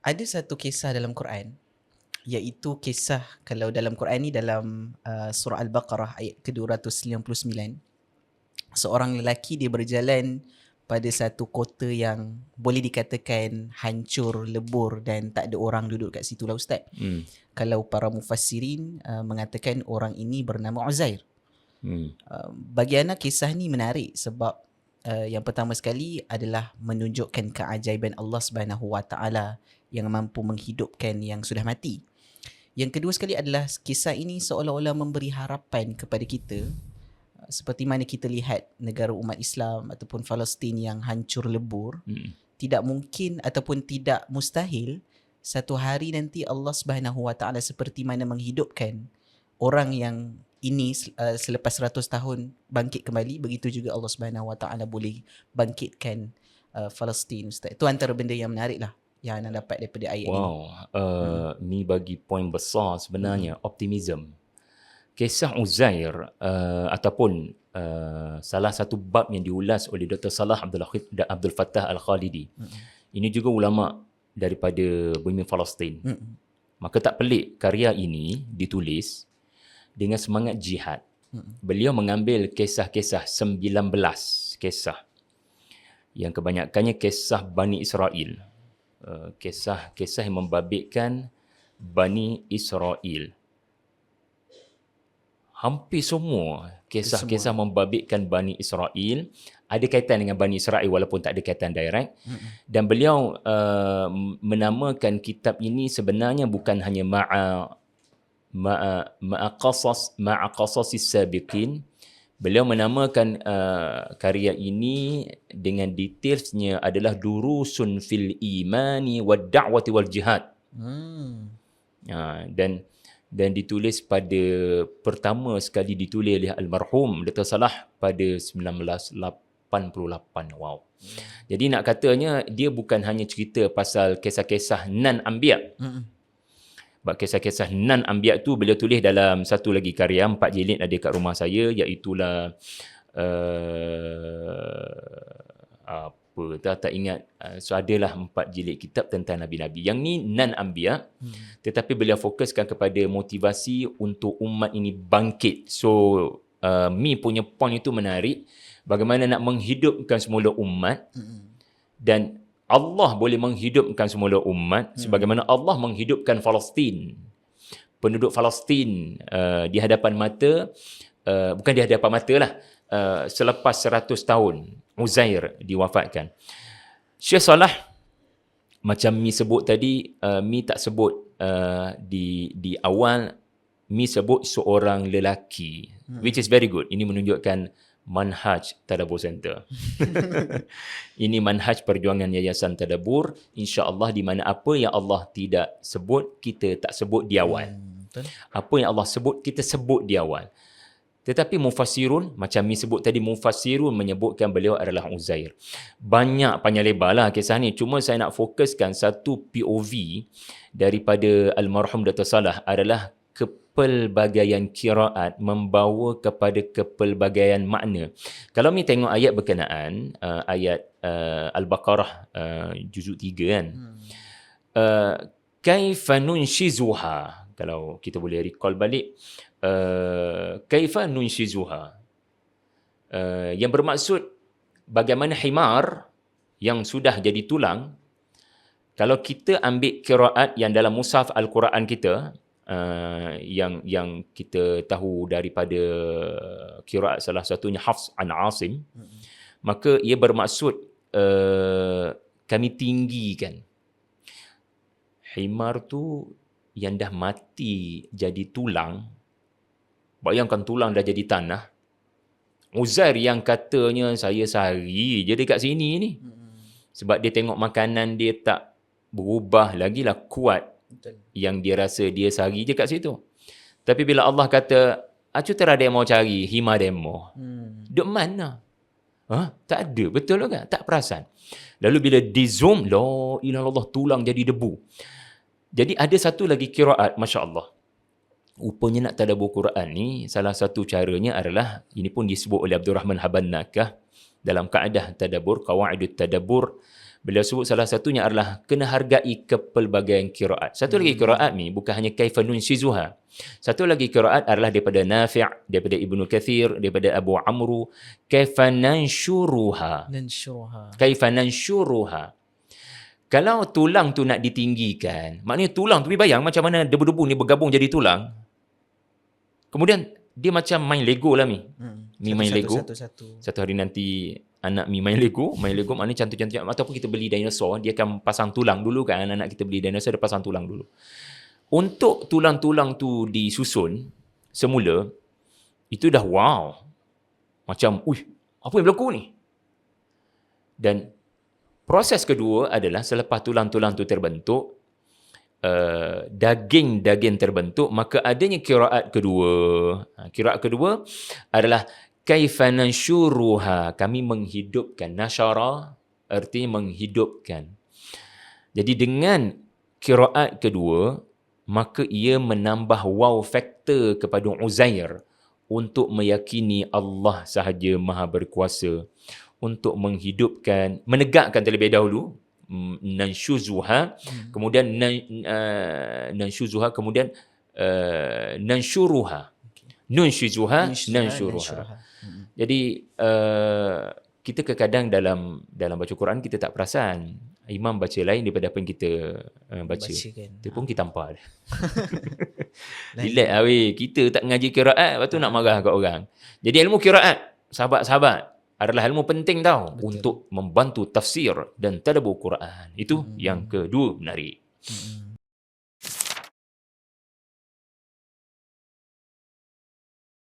Ada satu kisah dalam Quran, iaitu kisah kalau dalam Quran ni dalam surah Al-Baqarah ayat ke-299, seorang lelaki dia berjalan pada satu kota yang boleh dikatakan hancur, lebur dan tak ada orang duduk kat situ lah Ustaz. Kalau para mufassirin mengatakan orang ini bernama Uzair. Bagi Ana kisah ni menarik sebab yang pertama sekali adalah menunjukkan keajaiban Allah Subhanahu Wa Taala yang mampu menghidupkan yang sudah mati. Yang kedua sekali adalah kisah ini seolah-olah memberi harapan kepada kita, seperti mana kita lihat negara umat Islam ataupun Palestin yang hancur lebur. Tidak mungkin ataupun tidak mustahil satu hari nanti Allah Subhanahu Wa Taala seperti mana menghidupkan orang yang ini selepas 100 tahun bangkit kembali, begitu juga Allah Subhanahu Wa Taala boleh bangkitkan Palestin, Ustaz. Itu antara benda yang menarik lah yang anda dapat daripada ayat ini. Ni bagi poin besar sebenarnya, optimism. Kisah Uzair ataupun salah satu bab yang diulas oleh Dr. Salah Abdul Fattah Al-Khalidi. Ini juga ulama daripada bumi Palestin. Maka tak pelik karya ini ditulis dengan semangat jihad. Beliau mengambil kisah-kisah 19 kisah yang kebanyakannya kisah Bani Israel. Kisah-kisah yang membabitkan Bani Israel. Hampir semua kisah-kisah membabitkan Bani Israel ada kaitan dengan Bani Israel walaupun tak ada kaitan direct. Dan beliau menamakan kitab ini sebenarnya bukan hanya ma'a qasasis sabiqin. Beliau menamakan karya ini dengan detailsnya adalah durusun fil imani wad da'wati wal jihad. Dan ditulis pada pertama sekali ditulis oleh almarhum Dr. Salah pada 1988. Wow. Jadi nak katanya dia bukan hanya cerita pasal kisah-kisah non-anbiya. Sebab kisah-kisah non-anbiya tu beliau tulis dalam satu lagi karya 4 jilid ada kat rumah saya, iaitulah tak ingat. So adalah 4 jilid kitab tentang Nabi-Nabi. Yang ni non-anbiya, tetapi beliau fokuskan kepada motivasi untuk umat ini bangkit. So Mi punya point itu menarik, bagaimana nak menghidupkan semula umat. Dan Allah boleh menghidupkan semula umat sebagaimana Allah menghidupkan Palestin. Penduduk Palestin di hadapan mata, bukan di hadapan mata lah, selepas 100 tahun Uzair diwafatkan. Syekh Salah, macam Mi sebut tadi, Mi tak sebut di awal, Mi sebut seorang lelaki, which is very good. Ini menunjukkan manhaj Tadabbur Center. Ini manhaj perjuangan Yayasan Tadabbur, insya-Allah, di mana apa yang Allah tidak sebut, kita tak sebut di awal. Apa yang Allah sebut, kita sebut di awal. Tetapi mufassirun, macam Mi sebut tadi, mufassirun menyebutkan beliau adalah Uzair. Banyak panjang lebar lah kisah ni. Cuma saya nak fokuskan satu POV daripada almarhum Dr. Salah adalah kepelbagaian qiraat membawa kepada kepelbagaian makna. Kalau Mi tengok ayat berkenaan, ayat Al-Baqarah juzuk 3 kan. Kaifa nunshizuha. Kalau kita boleh recall balik, kaifa nunshizuha. Yang bermaksud bagaimana himar yang sudah jadi tulang, kalau kita ambil qiraat yang dalam mushaf Al-Quran kita, yang kita tahu daripada qiraat salah satunya Hafs an Asim, maka ia bermaksud kami tinggikan. Himar tu yang dah mati jadi tulang, bayangkan tulang dah jadi tanah. Uzair yang katanya saya sehari je dekat sini ni, sebab dia tengok makanan dia tak berubah lagi lah, kuat. Yang dia rasa dia sehari je kat situ. Tapi bila Allah kata, acu terada demo cari hima demo, duk mana? Tak ada, betul ke? Tak perasan. Lalu bila di zoom, la ilaha illallah, tulang jadi debu. Jadi ada satu lagi qiraat, Masya Allah. Rupanya nak tadabbur Quran ni, salah satu caranya adalah, ini pun disebut oleh Abdul Rahman Habannakah dalam kaedah tadabbur, qawaidut tadabbur, Beliau sebut salah satunya adalah kena hargai kepelbagaian qiraat. Satu lagi qiraat ni bukan hanya kaifa nunshizuha. Satu lagi qiraat adalah daripada Nafi', daripada Ibnu Kathir, daripada Abu Amru, kaifa nanshuruha. Kaifa nanshuruha. Kalau tulang tu nak ditinggikan, maknanya tulang tu, bayang macam mana debu-debu ni bergabung jadi tulang. Kemudian dia macam main Lego lah Mi. Mi main Lego. Satu hari nanti anak Mi main Lego maknanya cantik-cantik. Ataupun kita beli dinosaur, dia akan pasang tulang dulu kan. Anak-anak kita beli dinosaur, dia pasang tulang dulu. Untuk tulang-tulang tu disusun semula, itu dah wow. Macam, apa yang berlaku ni? Dan proses kedua adalah selepas tulang-tulang tu terbentuk, daging-daging terbentuk, maka adanya qiraat kedua. Qiraat kedua adalah kaifa nanshuruha, kami menghidupkan. Nasyara artinya menghidupkan. Jadi dengan qiraat kedua, maka ia menambah wow faktor kepada Uzair untuk meyakini Allah sahaja Maha Berkuasa, untuk menghidupkan, menegakkan terlebih dahulu nanshuzuha, kemudian nanshuzuha, kemudian nanshuruha. Nunshizuha, nanshuruha. Jadi kita kadang-kadang dalam baca Quran kita tak perasan. Imam baca lain daripada apa yang kita baca. Itu pun kita tampar. Relax lah weh. Kita tak ngaji qiraat, lepas tu nak marah kat orang. Jadi ilmu qiraat, sahabat-sahabat, adalah ilmu penting tau. Untuk membantu tafsir dan tadabbur Quran. Itu yang kedua menarik.